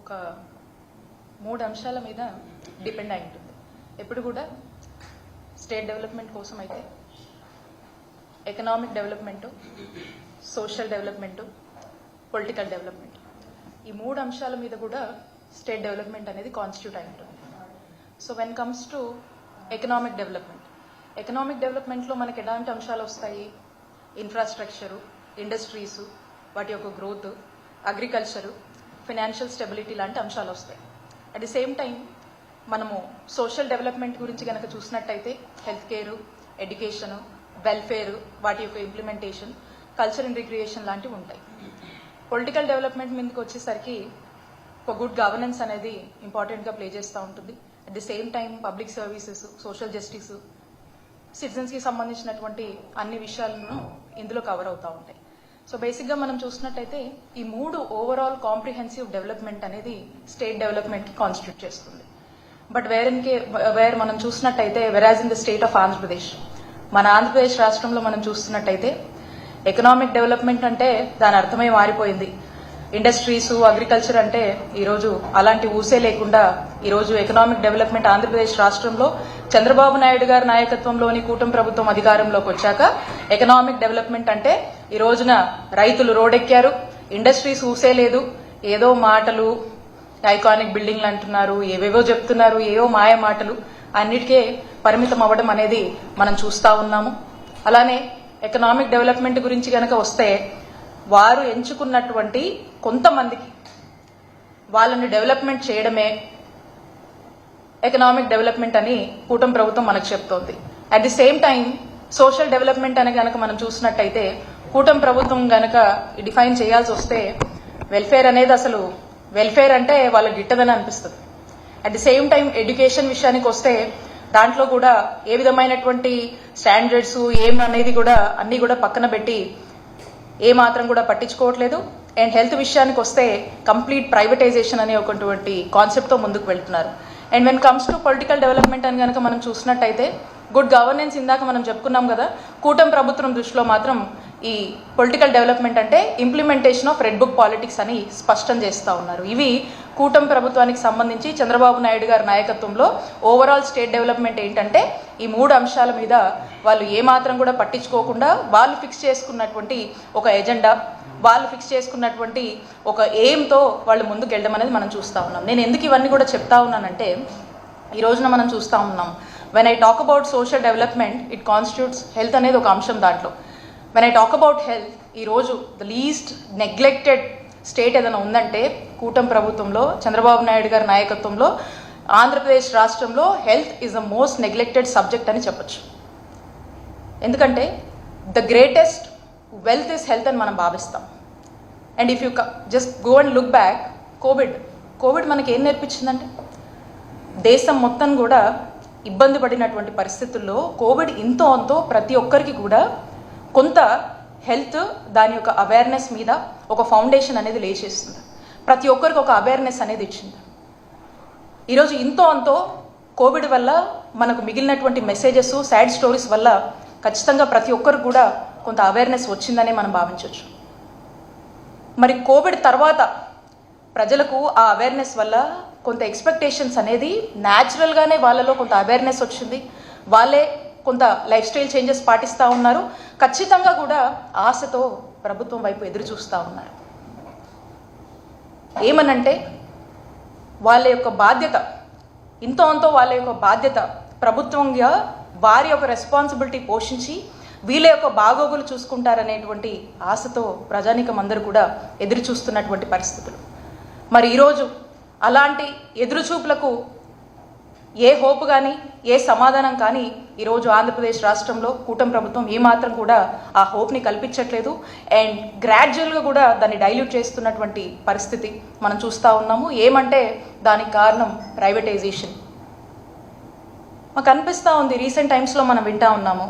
ఒక 3 అంశాల మీద డిపెండ్ అయి ఉంటుంది. ఎప్పుడు కూడా స్టేట్ డెవలప్మెంట్ కోసం అయితే economic development, social development, political development, ఈ 3 అంశాల మీద కూడా స్టేట్ డెవలప్మెంట్ అనేది కాన్స్టిట్యూట్ అయి ఉంటుంది. So when comes to economic డెవలప్మెంట్లో మనకి ఎలాంటి అంశాలు వస్తాయి? ఇన్ఫ్రాస్ట్రక్చరు, ఇండస్ట్రీసు, వాటి యొక్క గ్రోత్, అగ్రికల్చరు, ఫైనాన్షియల్ స్టెబిలిటీ లాంటి అంశాలు వస్తాయి. అట్ ది సేమ్ టైం మనము సోషల్ డెవలప్మెంట్ గురించి కనుక చూసినట్టయితే హెల్త్ కేరు, ఎడ్యుకేషను, వెల్ఫేర్, వాటి యొక్క ఇంప్లిమెంటేషన్, కల్చర్ అండ్ రిక్రియేషన్ లాంటివి ఉంటాయి. పొలిటికల్ డెవలప్మెంట్ మీదకి వచ్చేసరికి ఒక గుడ్ గవర్నెన్స్ అనేది ఇంపార్టెంట్గా ప్లే చేస్తూ ఉంటుంది. At the same time public services, social justice, సిటిజన్స్కి సంబంధించినటువంటి అన్ని విషయాలను ఇందులో కవర్ అవుతూ ఉంటాయి. సో బేసిక్గా మనం చూసినట్టయితే ఈ 3 ఓవరాల్ కాంప్రిహెన్సివ్ డెవలప్మెంట్ అనేది స్టేట్ డెవలప్మెంట్కి కాన్స్టిట్యూట్ చేస్తుంది. బట్ వేర్ మనం చూసినట్టయితే whereas in the state of Andhra Pradesh, మన ఆంధ్రప్రదేశ్ రాష్ట్రంలో మనం చూస్తున్నట్టయితే ఎకనామిక్ డెవలప్మెంట్ అంటే దాని అర్థమే మారిపోయింది. ఇండస్ట్రీసు, అగ్రికల్చర్ అంటే ఈరోజు అలాంటి ఊసే లేకుండా ఈరోజు ఎకనామిక్ డెవలప్మెంట్ ఆంధ్రప్రదేశ్ రాష్ట్రంలో చంద్రబాబు నాయుడు గారి నాయకత్వంలోని కూటమి ప్రభుత్వం అధికారంలోకి వచ్చాక ఎకనామిక్ డెవలప్మెంట్ అంటే ఈ రోజున రైతులు రోడ్డెక్కారు, ఇండస్ట్రీస్ ఊసే లేదు, ఏదో మాటలు, ఐకానిక్ బిల్డింగ్లు అంటున్నారు, ఏవేవో చెప్తున్నారు, ఏవో మాయ మాటలు, అన్నిటికే పరిమితం అవ్వడం అనేది మనం చూస్తా ఉన్నాము. అలానే ఎకనామిక్ డెవలప్మెంట్ గురించి కనుక వస్తే వారు ఎంచుకున్నటువంటి కొంతమందికి వాళ్ళని డెవలప్మెంట్ చేయడమే ఎకనామిక్ డెవలప్మెంట్ అని కూటమి ప్రభుత్వం మనకు చెప్తోంది. At the same time social development అని కనుక మనం చూసినట్టయితే కూటమి ప్రభుత్వం కనుక డిఫైన్ చేయాల్సి వస్తే వెల్ఫేర్ అనేది అసలు వెల్ఫేర్ అంటే వాళ్ళకి గిట్టదని అనిపిస్తుంది. At the same time education విషయానికి వస్తే దాంట్లో కూడా ఏ విధమైనటువంటి స్టాండర్డ్స్ ఏమనేది కూడా అన్ని కూడా పక్కన పెట్టి ఏ మాత్రం కూడా పట్టించుకోవట్లేదు. అండ్ హెల్త్ విషయానికి వస్తే కంప్లీట్ ప్రైవేటైజేషన్ అనే ఒకటువంటి కాన్సెప్ట్తో ముందుకు వెళ్తున్నారు. And when comes to political development అని కనుక మనం చూసినట్టయితే గుడ్ గవర్నెన్స్ ఇందాక మనం చెప్పుకున్నాం కదా, కూటమి ప్రభుత్వం దృష్టిలో మాత్రం ఈ పొలిటికల్ డెవలప్మెంట్ అంటే implementation of red book politics అని స్పష్టం చేస్తూ ఉన్నారు. ఇవి కూటమి ప్రభుత్వానికి సంబంధించి చంద్రబాబు నాయుడు గారి నాయకత్వంలో ఓవరాల్ స్టేట్ డెవలప్మెంట్ ఏంటంటే ఈ 3 అంశాల మీద వాళ్ళు ఏమాత్రం కూడా పట్టించుకోకుండా వాళ్ళు ఫిక్స్ చేసుకున్నటువంటి ఒక ఎజెండా, వాళ్ళు ఫిక్స్ చేసుకున్నటువంటి ఒక ఎయిమ్తో వాళ్ళు ముందుకు వెళ్ళడం అనేది మనం చూస్తూ ఉన్నాం. నేను ఎందుకు ఇవన్నీ కూడా చెప్తా ఉన్నానంటే ఈ రోజున మనం చూస్తూ ఉన్నాం when I talk about social development it constitutes health అనేది ఒక అంశం. దాంట్లో when I talk about health ఈరోజు ద లీస్ట్ నెగ్లెక్టెడ్ స్టేట్ ఏదైనా ఉందంటే కూటమి ప్రభుత్వంలో చంద్రబాబు నాయుడు గారి నాయకత్వంలో ఆంధ్రప్రదేశ్ రాష్ట్రంలో health is the most neglected subject అని చెప్పొచ్చు. ఎందుకంటే the greatest wealth is health అని మనం భావిస్తాం. And if you just go and look back, Covid మనకి ఏం నేర్పించిందంటే దేశం మొత్తం కూడా ఇబ్బంది పడినటువంటి పరిస్థితుల్లో కోవిడ్ ఇంతో అంతో ప్రతి ఒక్కరికి కూడా కొంత హెల్త్ దాని యొక్క అవేర్నెస్ మీద ఒక ఫౌండేషన్ అనేది లేచేస్తుంది. ప్రతి ఒక్కరికి ఒక అవేర్నెస్ అనేది ఇచ్చింది. ఈరోజు ఇంతో అంతో కోవిడ్ వల్ల మనకు మిగిలినటువంటి మెసేజెస్, సాడ్ స్టోరీస్ వల్ల ఖచ్చితంగా ప్రతి ఒక్కరికి కూడా కొంత అవేర్నెస్ వచ్చిందనే మనం భావించవచ్చు. మరి కోవిడ్ తర్వాత ప్రజలకు ఆ అవేర్నెస్ వల్ల కొంత ఎక్స్పెక్టేషన్స్ అనేది న్యాచురల్గానే వాళ్ళలో కొంత అవేర్నెస్ వచ్చింది. వాళ్ళే కొంత లైఫ్ స్టైల్ చేంజెస్ పాటిస్తూ ఉన్నారు. ఖచ్చితంగా కూడా ఆశతో ప్రభుత్వం వైపు ఎదురు చూస్తూ ఉన్నారు. ఏమనంటే వాళ్ళ యొక్క బాధ్యత ఇంతో అంతో వాళ్ళ యొక్క బాధ్యత ప్రభుత్వంగా వారి యొక్క రెస్పాన్సిబిలిటీ పోషించి వీళ్ళ యొక్క బాగోగులు చూసుకుంటారనేటువంటి ఆశతో ప్రజానీకం అందరూ కూడా ఎదురు చూస్తున్నటువంటి పరిస్థితులు. మరి ఈరోజు అలాంటి ఎదురుచూపులకు ఏ హోప్ కానీ ఏ సమాధానం కానీ ఈరోజు ఆంధ్రప్రదేశ్ రాష్ట్రంలో కూటమి ప్రభుత్వం ఏమాత్రం కూడా ఆ హోప్ని కల్పించట్లేదు. అండ్ గ్రాడ్యువల్గా కూడా దాన్ని డైల్యూట్ చేస్తున్నటువంటి పరిస్థితి మనం చూస్తూ ఉన్నాము. ఏమంటే దానికి కారణం ప్రైవేటైజేషన్. మాకు అనిపిస్తూ ఉంది, రీసెంట్ టైమ్స్లో మనం వింటూ ఉన్నాము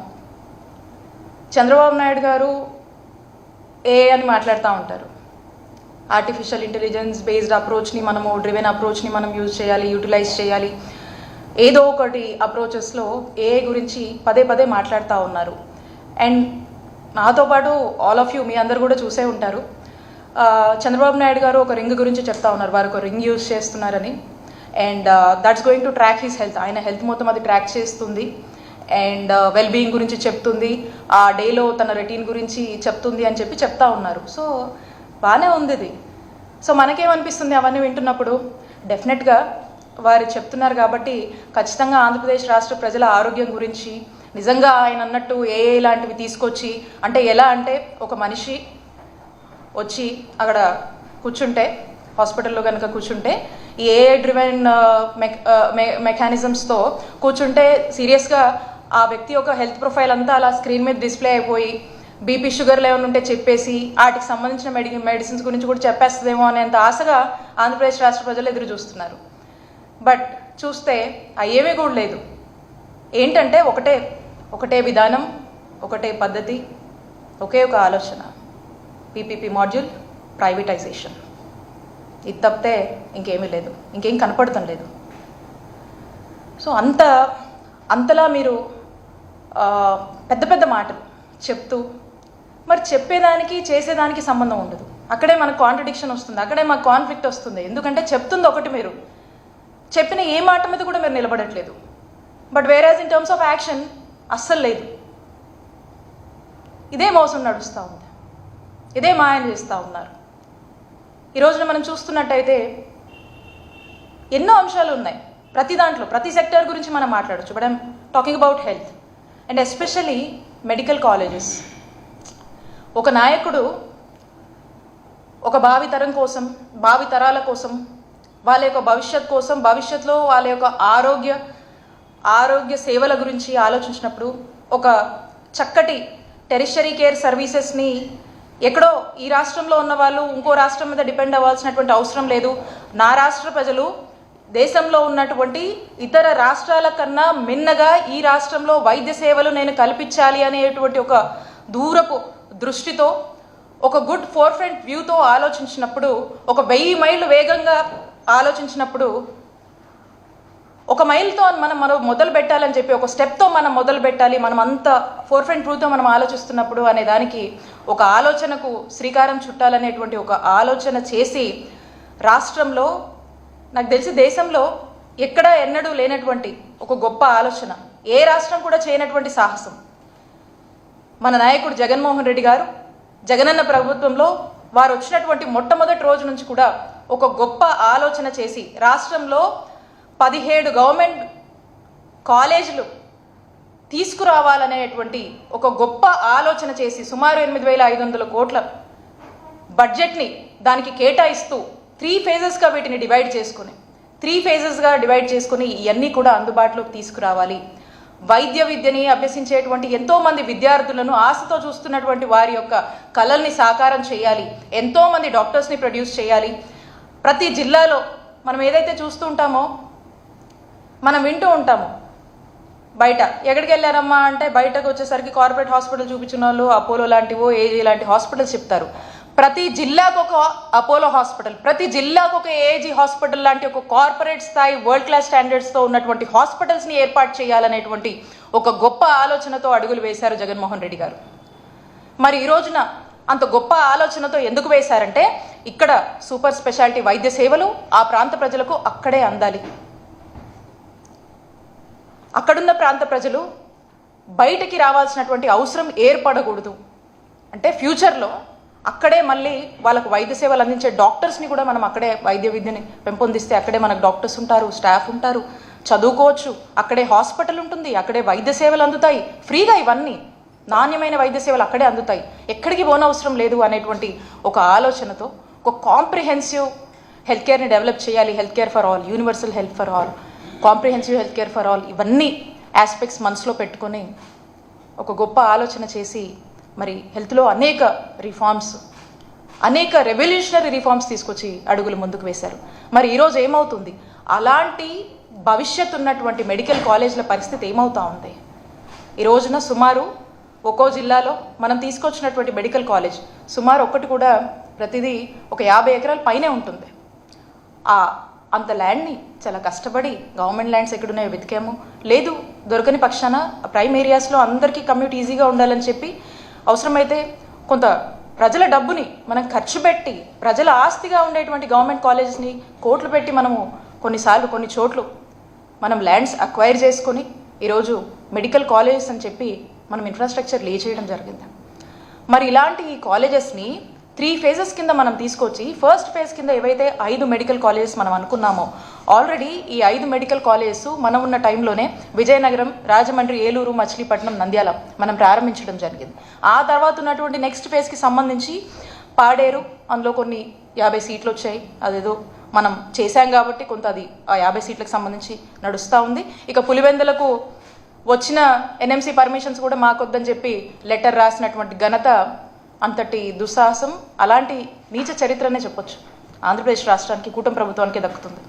చంద్రబాబు నాయుడు గారు అని మాట్లాడుతూ ఉంటారు. ఆర్టిఫిషియల్ ఇంటెలిజెన్స్ బేస్డ్ అప్రోచ్ని మనము, డ్రివెన్ అప్రోచ్ని మనం యూటిలైజ్ చేయాలి. ఏదో ఒకటి అప్రోచెస్లో ఏఐ గురించి పదే పదే మాట్లాడుతూ ఉన్నారు. అండ్ నాతో పాటు ఆల్ ఆఫ్ యూ మీ అందరు కూడా చూసే ఉంటారు, చంద్రబాబు నాయుడు గారు ఒక రింగ్ గురించి చెప్తా ఉన్నారు, వారు ఒక రింగ్ యూజ్ చేస్తున్నారని. And that's going to track his health, ఆయన హెల్త్ మొత్తం అది ట్రాక్ చేస్తుంది. అండ్ వెల్ బీయింగ్ గురించి చెప్తుంది, ఆ డేలో తన రొటీన్ గురించి చెప్తుంది అని చెప్పి చెప్తా ఉన్నారు. సో బాగానే ఉంది ఇది. సో మనకేమనిపిస్తుంది అవన్నీ వింటున్నప్పుడు? డెఫినెట్గా వారు చెప్తున్నారు కాబట్టి ఖచ్చితంగా ఆంధ్రప్రదేశ్ రాష్ట్ర ప్రజల ఆరోగ్యం గురించి నిజంగా ఆయన అన్నట్టు ఏఏ లాంటివి తీసుకొచ్చి, అంటే ఎలా అంటే ఒక మనిషి వచ్చి అక్కడ కూర్చుంటే, హాస్పిటల్లో కనుక కూర్చుంటే ఈ ఏఐ డ్రివెన్ మెకానిజమ్స్తో కూర్చుంటే సీరియస్గా ఆ వ్యక్తి యొక్క హెల్త్ ప్రొఫైల్ అంతా అలా స్క్రీన్ మీద డిస్ప్లే అయిపోయి బీపీ షుగర్ లెవెల్ ఉంటే చెప్పేసి వాటికి సంబంధించిన మెడిసిన్స్ గురించి కూడా చెప్పేస్తుందేమో అనేంత ఆశగా ఆంధ్రప్రదేశ్ రాష్ట్ర ప్రజలు ఎదురు చూస్తున్నారు. బట్ చూస్తే అయ్యేమీ కూడా లేదు. ఏంటంటే ఒకటే విధానం, ఒకటే పద్ధతి, ఒకే ఒక ఆలోచన, పీపీపీ మాడ్యూల్, ప్రైవేటైజేషన్. ఇది తప్పితే ఇంకేమీ లేదు, ఇంకేం కనపడటం లేదు. సో అంతలా మీరు పెద్ద పెద్ద మాటలు చెప్తూ మరి చెప్పేదానికి చేసేదానికి సంబంధం ఉండదు. అక్కడే మనకు కాంట్రడిక్షన్ వస్తుంది, అక్కడే మాకు కాన్ఫ్లిక్ట్ వస్తుంది. ఎందుకంటే చెప్తుంది ఒకటి, మీరు చెప్పిన ఏ మాట మీద కూడా మీరు నిలబడట్లేదు. బట్ వేరేజ్ ఇన్ టర్మ్స్ ఆఫ్ యాక్షన్ అస్సలు లేదు. ఇదే మోసం నడుస్తూ ఉంది, ఇదే మాయం చేస్తూ ఉన్నారు. ఈ రోజున మనం చూస్తున్నట్టయితే ఎన్నో అంశాలు ఉన్నాయి, ప్రతి దాంట్లో ప్రతి సెక్టర్ గురించి మనం మాట్లాడచ్చు. But I'm talking about health and especially medical colleges. ఒక నాయకుడు ఒక భావితరం కోసం, భావితరాల కోసం, వాళ్ళ యొక్క భవిష్యత్ కోసం, భవిష్యత్తులో వాళ్ళ యొక్క ఆరోగ్య సేవల గురించి ఆలోచించినప్పుడు ఒక చక్కటి టెరిషరీ కేర్ సర్వీసెస్ని ఎక్కడో ఈ రాష్ట్రంలో ఉన్న వాళ్ళు ఇంకో రాష్ట్రం మీద డిపెండ్ అవ్వాల్సినటువంటి అవసరం లేదు. నా రాష్ట్ర ప్రజలు దేశంలో ఉన్నటువంటి ఇతర రాష్ట్రాల కన్నా మిన్నగా ఈ రాష్ట్రంలో వైద్య సేవలు నేను కల్పించాలి అనేటువంటి ఒక దూరపు దృష్టితో, ఒక గుడ్ ఫోర్ఫ్రంట్ వ్యూతో ఆలోచించినప్పుడు, ఒక 1000 మైళ్ళు వేగంగా ఆలోచించినప్పుడు, ఒక మైల్తో మనం మొదలు పెట్టాలని చెప్పి ఒక స్టెప్తో మనం మొదలు పెట్టాలి, మనం అంత ఫోర్ఫ్రంట్ వ్యూతో మనం ఆలోచిస్తున్నప్పుడు అనే దానికి ఒక ఆలోచనకు శ్రీకారం చుట్టాలనేటువంటి ఒక ఆలోచన చేసి రాష్ట్రంలో, నాకు తెలిసి దేశంలో ఎక్కడా ఎన్నడూ లేనటువంటి ఒక గొప్ప ఆలోచన, ఏ రాష్ట్రం కూడా చేయనటువంటి సాహసం మన నాయకుడు జగన్మోహన్ రెడ్డి గారు, జగనన్న ప్రభుత్వంలో వారు వచ్చినటువంటి మొట్టమొదటి రోజు నుంచి కూడా ఒక గొప్ప ఆలోచన చేసి రాష్ట్రంలో 17 గవర్నమెంట్ కాలేజీలు తీసుకురావాలనేటువంటి ఒక గొప్ప ఆలోచన చేసి సుమారు 8,500 కోట్ల బడ్జెట్ని దానికి కేటాయిస్తూ 3 ఫేజెస్గా వీటిని డివైడ్ చేసుకుని ఇవన్నీ కూడా అందుబాటులోకి తీసుకురావాలి. వైద్య విద్యని అభ్యసించేటువంటి ఎంతోమంది విద్యార్థులను ఆశతో చూస్తున్నటువంటి వారి యొక్క కలల్ని సాకారం చేయాలి. ఎంతోమంది డాక్టర్స్ని ప్రొడ్యూస్ చేయాలి. ప్రతి జిల్లాలో మనం ఏదైతే చూస్తూ ఉంటామో, మనం వింటూ ఉంటాము, బయట ఎక్కడికి వెళ్ళారమ్మా అంటే బయటకు వచ్చేసరికి కార్పొరేట్ హాస్పిటల్ చూపించిన వాళ్ళు అపోలో లాంటివో ఏజీ లాంటి హాస్పిటల్స్ చెప్తారు. ప్రతి జిల్లాకు ఒక అపోలో హాస్పిటల్, ప్రతి జిల్లాకు ఒక ఏజీ హాస్పిటల్ లాంటి ఒక కార్పొరేట్ స్థాయి వరల్డ్ క్లాస్ స్టాండర్డ్స్తో ఉన్నటువంటి హాస్పిటల్స్ని ఏర్పాటు చేయాలనేటువంటి ఒక గొప్ప ఆలోచనతో అడుగులు వేశారు జగన్మోహన్ రెడ్డి గారు. మరి ఈ రోజున అంత గొప్ప ఆలోచనతో ఎందుకు వేశారంటే, ఇక్కడ సూపర్ స్పెషాలిటీ వైద్య సేవలు ఆ ప్రాంత ప్రజలకు అక్కడే అందాలి. అక్కడున్న ప్రాంత ప్రజలు బయటికి రావాల్సినటువంటి అవసరం ఏర్పడకూడదు. అంటే ఫ్యూచర్లో అక్కడే మళ్ళీ వాళ్ళకు వైద్య సేవలు అందించే డాక్టర్స్ని కూడా మనం అక్కడే వైద్య విద్యని పెంపొందిస్తే అక్కడే మనకు డాక్టర్స్ ఉంటారు, స్టాఫ్ ఉంటారు, చదువుకోవచ్చు, అక్కడే హాస్పిటల్ ఉంటుంది, అక్కడే వైద్య సేవలు అందుతాయి ఫ్రీగా. ఇవన్నీ నాణ్యమైన వైద్య సేవలు అక్కడే అందుతాయి, ఎక్కడికి పోనవసరం లేదు అనేటువంటి ఒక ఆలోచనతో ఒక కాంప్రిహెన్సివ్ హెల్త్ కేర్ని డెవలప్ చేయాలి. Health care for all, universal health for all, comprehensive health care for all, ఇవన్నీ ఆస్పెక్ట్స్ మనసులో పెట్టుకొని ఒక గొప్ప ఆలోచన చేసి మరి హెల్త్లో అనేక రిఫార్మ్స్, అనేక రెవల్యూషనరీ రిఫార్మ్స్ తీసుకొచ్చి అడుగులు ముందుకు వేశారు. మరి ఈరోజు ఏమవుతుంది? అలాంటి భవిష్యత్తు ఉన్నటువంటి మెడికల్ కాలేజ్ల పరిస్థితి ఏమవుతా ఉంది? ఈ రోజున సుమారు ఒక్కో జిల్లాలో మనం తీసుకొచ్చినటువంటి మెడికల్ కాలేజ్ సుమారు ఒక్కటి కూడా ప్రతిదీ ఒక 50 ఎకరాల పైనే ఉంటుంది. అంత ల్యాండ్ని చాలా కష్టపడి గవర్నమెంట్ ల్యాండ్స్ ఎక్కడున్నాయో వెతికాము, లేదు దొరకని పక్షాన ప్రైమ్ ఏరియాస్లో అందరికీ కమ్యూట్ ఈజీగా ఉండాలని చెప్పి అవసరమైతే కొంత ప్రజల డబ్బుని మనం ఖర్చు పెట్టి ప్రజల ఆస్తిగా ఉండేటువంటి గవర్నమెంట్ కాలేజెస్ని కోట్లు పెట్టి మనము కొన్నిసార్లు కొన్ని చోట్ల మనం ల్యాండ్స్ అక్వైర్ చేసుకొని ఈరోజు మెడికల్ కాలేజెస్ అని చెప్పి మనం ఇన్ఫ్రాస్ట్రక్చర్ లే చేయడం జరిగింది. మరి ఇలాంటి ఈ కాలేజెస్ని 3 phases కింద మనం తీసుకొచ్చి ఫస్ట్ ఫేజ్ కింద ఏవైతే 5 మెడికల్ కాలేజెస్ మనం అనుకున్నామో ఆల్రెడీ ఈ 5 మెడికల్ కాలేజెస్ మనం ఉన్న టైంలోనే విజయనగరం, రాజమండ్రి, ఏలూరు, మచిలీపట్నం, నంద్యాల మనం ప్రారంభించడం జరిగింది. ఆ తర్వాత ఉన్నటువంటి నెక్స్ట్ ఫేజ్కి సంబంధించి పాడేరు, అందులో కొన్ని 50 సీట్లు వచ్చాయి. అదేదో మనం చేశాం కాబట్టి కొంత అది ఆ 50 సీట్లకు సంబంధించి నడుస్తూ ఉంది. ఇక పులివెందులకు వచ్చిన ఎన్ఎంసీ పర్మిషన్స్ కూడా మాకొద్దని చెప్పి లెటర్ రాసినటువంటి ఘనత, అంతటి దుస్సాహసం, అలాంటి నీచ చరిత్రనే చెప్పొచ్చు ఆంధ్రప్రదేశ్ రాష్ట్రానికి, కూటమి ప్రభుత్వానికి దక్కుతుంది.